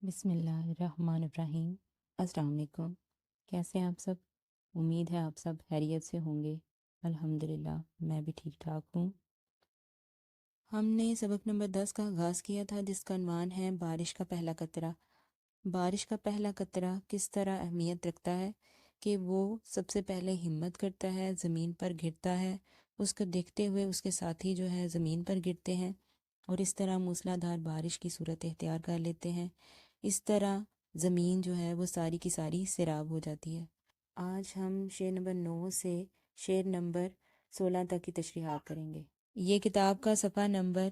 بسم اللہ الرحمن الرحیم۔ السلام علیکم۔ کیسے ہیں آپ سب؟ امید ہے آپ سب خیریت سے ہوں گے۔ الحمدللہ میں بھی ٹھیک ٹھاک ہوں۔ ہم نے سبق نمبر 10 کا آغاز کیا تھا، جس کا عنوان ہے بارش کا پہلا قطرہ۔ بارش کا پہلا قطرہ کس طرح اہمیت رکھتا ہے کہ وہ سب سے پہلے ہمت کرتا ہے، زمین پر گرتا ہے، اس کو دیکھتے ہوئے اس کے ساتھی جو ہے زمین پر گرتے ہیں اور اس طرح موسلا دھار بارش کی صورت اختیار کر لیتے ہیں۔ اس طرح زمین جو ہے وہ ساری کی ساری سیراب ہو جاتی ہے۔ آج ہم شعر نمبر 9 سے شعر نمبر 16 تک کی تشریحات کریں گے۔ یہ کتاب کا صفحہ نمبر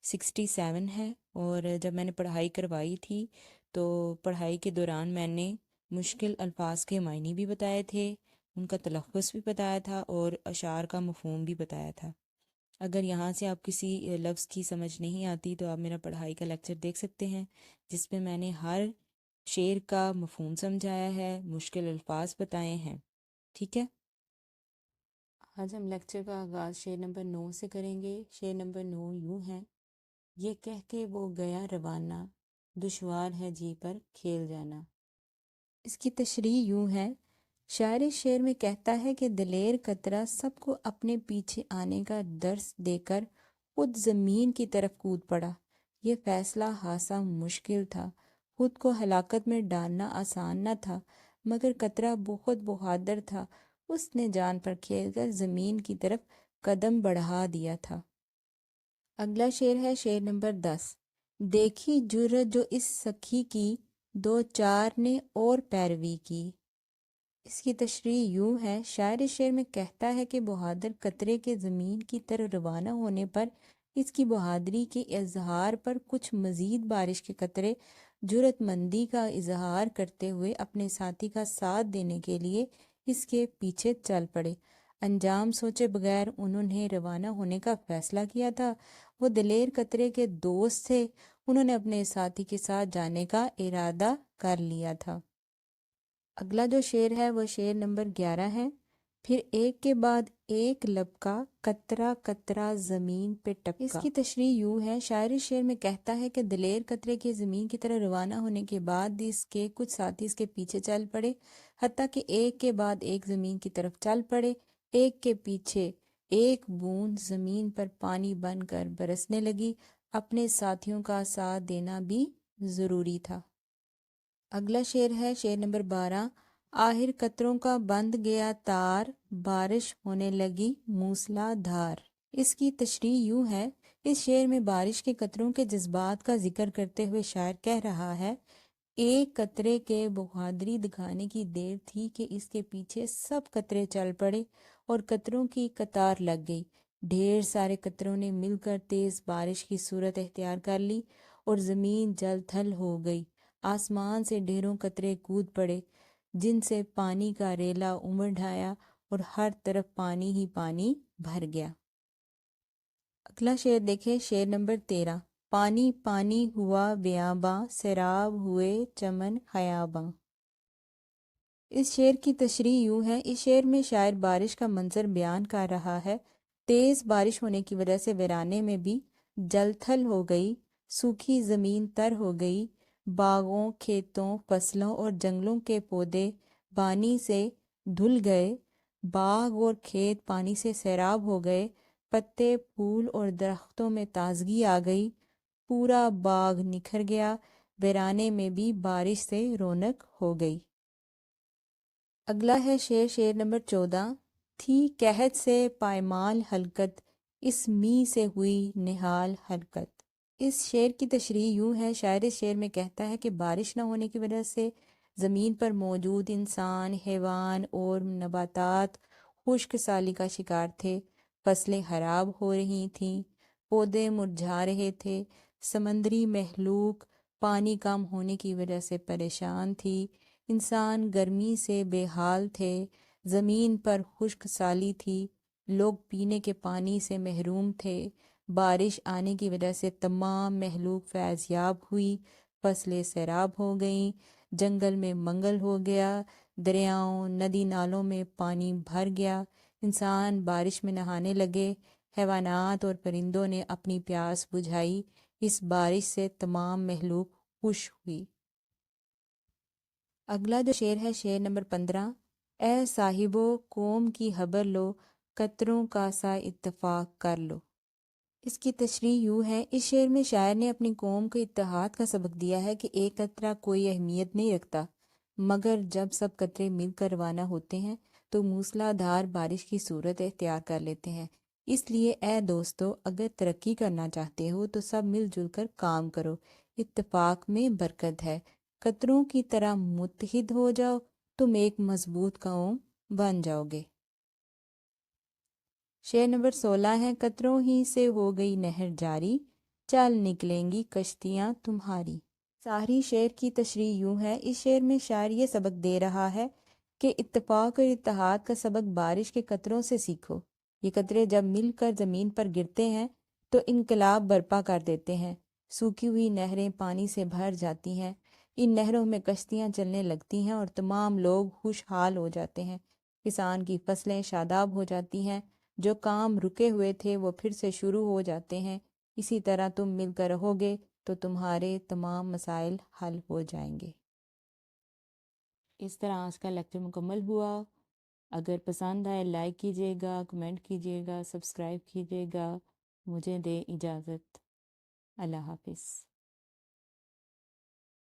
67 ہے، اور جب میں نے پڑھائی کروائی تھی تو پڑھائی کے دوران میں نے مشکل الفاظ کے معنی بھی بتائے تھے، ان کا تلفظ بھی بتایا تھا اور اشعار کا مفہوم بھی بتایا تھا۔ اگر یہاں سے آپ کسی لفظ کی سمجھ نہیں آتی تو آپ میرا پڑھائی کا لیکچر دیکھ سکتے ہیں، جس میں میں نے ہر شعر کا مفہوم سمجھایا ہے، مشکل الفاظ بتائے ہیں۔ ٹھیک ہے، آج ہم لیکچر کا آغاز شعر نمبر 9 سے کریں گے۔ شعر نمبر 9 یوں ہے: یہ کہہ کے وہ گیا روانہ، دشوار ہے جی پر کھیل جانا۔ اس کی تشریح یوں ہے: شاعر شعر میں کہتا ہے کہ دلیر قطرہ سب کو اپنے پیچھے آنے کا درس دے کر خود زمین کی طرف کود پڑا۔ یہ فیصلہ خاصا مشکل تھا، خود کو ہلاکت میں ڈالنا آسان نہ تھا، مگر قطرہ بہت بہادر تھا، اس نے جان پر کھیل کر زمین کی طرف قدم بڑھا دیا تھا۔ اگلا شعر ہے شعر نمبر 10: دیکھی جرأت جو اس سکھی کی، دو چار نے اور پیروی کی۔ اس کی تشریح یوں ہے: شاعر شعر میں کہتا ہے کہ بہادر قطرے کے زمین کی طرف روانہ ہونے پر اس کی بہادری کے اظہار پر کچھ مزید بارش کے قطرے جرأت مندی کا اظہار کرتے ہوئے اپنے ساتھی کا ساتھ دینے کے لیے اس کے پیچھے چل پڑے۔ انجام سوچے بغیر انہوں نے روانہ ہونے کا فیصلہ کیا تھا۔ وہ دلیر قطرے کے دوست تھے، انہوں نے اپنے ساتھی کے ساتھ جانے کا ارادہ کر لیا تھا۔ اگلا جو شعر ہے وہ شعر نمبر 11 ہے: پھر ایک کے بعد ایک لبکا، قطرہ قطرہ زمین پہ ٹپکا۔ اس کی تشریح یوں ہے: شاعر شعر میں کہتا ہے کہ دلیر قطرے کے زمین کی طرح روانہ ہونے کے بعد اس کے کچھ ساتھی اس کے پیچھے چل پڑے، حتیٰ کہ ایک کے بعد ایک زمین کی طرف چل پڑے، ایک کے پیچھے ایک بوند زمین پر پانی بن کر برسنے لگی۔ اپنے ساتھیوں کا ساتھ دینا بھی ضروری تھا۔ اگلا شعر ہے شعر نمبر 12: آخر قطروں کا بند گیا تار، بارش ہونے لگی موسلا دھار۔ اس کی تشریح یوں ہے: اس شعر میں بارش کے قطروں کے جذبات کا ذکر کرتے ہوئے شاعر کہہ رہا ہے، ایک قطرے کے بہادری دکھانے کی دیر تھی کہ اس کے پیچھے سب قطرے چل پڑے اور قطروں کی قطار لگ گئی۔ ڈھیر سارے قطروں نے مل کر تیز بارش کی صورت اختیار کر لی اور زمین جل تھل ہو گئی۔ آسمان سے ڈھیروں قطرے کود پڑے، جن سے پانی کا ریلا امڑ آیا اور ہر طرف پانی ہی پانی بھر گیا۔ اگلا شعر دیکھیں، شعر نمبر 13: پانی پانی ہوا بیاباں، سیراب ہوئے چمن خیاباں۔ اس شعر کی تشریح یوں ہے: اس شعر میں شاعر بارش کا منظر بیان کر رہا ہے۔ تیز بارش ہونے کی وجہ سے ویرانے میں بھی جل تھل ہو گئی، سوکھی زمین تر ہو گئی، باغوں، کھیتوں، فصلوں اور جنگلوں کے پودے پانی سے دھل گئے، باغ اور کھیت پانی سے سیراب ہو گئے، پتے، پھول اور درختوں میں تازگی آ گئی، پورا باغ نکھر گیا، ویرانے میں بھی بارش سے رونق ہو گئی۔ اگلا ہے شعر نمبر 14: تھی قحط سے پائمال حلقت، اس می سے ہوئی نہال حرکت۔ اس شعر کی تشریح یوں ہے: شاعر شعر میں کہتا ہے کہ بارش نہ ہونے کی وجہ سے زمین پر موجود انسان، حیوان اور نباتات خشک سالی کا شکار تھے، فصلیں خراب ہو رہی تھیں، پودے مرجھا رہے تھے، سمندری مخلوق پانی کم ہونے کی وجہ سے پریشان تھی، انسان گرمی سے بے حال تھے، زمین پر خشک سالی تھی، لوگ پینے کے پانی سے محروم تھے، بارش آنے کی وجہ سے تمام مخلوق فیض یاب ہوئی، فصلیں سیراب ہو گئیں، جنگل میں منگل ہو گیا، دریاؤں ندی نالوں میں پانی بھر گیا، انسان بارش میں نہانے لگے، حیوانات اور پرندوں نے اپنی پیاس بجھائی، اس بارش سے تمام مخلوق خوش ہوئی۔ اگلا جو شعر ہے شعر نمبر 15، اے صاحبو قوم کی خبر لو، قطروں کا سا اتفاق کر لو۔ اس کی تشریح یوں ہے، اس شعر میں شاعر نے اپنی قوم کو اتحاد کا سبق دیا ہے کہ ایک قطرہ کوئی اہمیت نہیں رکھتا، مگر جب سب قطرے مل کر روانہ ہوتے ہیں تو موسلا دھار بارش کی صورت اختیار کر لیتے ہیں۔ اس لیے اے دوستو، اگر ترقی کرنا چاہتے ہو تو سب مل جل کر کام کرو، اتفاق میں برکت ہے، قطروں کی طرح متحد ہو جاؤ، تم ایک مضبوط قوم بن جاؤ گے۔ شعر نمبر 16 ہے، قطروں ہی سے ہو گئی نہر جاری، چل نکلیں گی کشتیاں تمہاری۔ ظاہری شعر کی تشریح یوں ہے، اس شعر میں شاعر یہ سبق دے رہا ہے کہ اتفاق اور اتحاد کا سبق بارش کے قطروں سے سیکھو۔ یہ قطرے جب مل کر زمین پر گرتے ہیں تو انقلاب برپا کر دیتے ہیں، سوکھی ہوئی نہریں پانی سے بھر جاتی ہیں، ان نہروں میں کشتیاں چلنے لگتی ہیں اور تمام لوگ خوشحال ہو جاتے ہیں، کسان کی فصلیں شاداب ہو جاتی ہیں، جو کام رکے ہوئے تھے وہ پھر سے شروع ہو جاتے ہیں۔ اسی طرح تم مل کر رہو گے تو تمہارے تمام مسائل حل ہو جائیں گے۔ اس طرح آج کا لیکچر مکمل ہوا۔ اگر پسند آئے لائک کیجیے گا، کمنٹ کیجیے گا، سبسکرائب کیجیے گا۔ مجھے دے اجازت۔ اللہ حافظ۔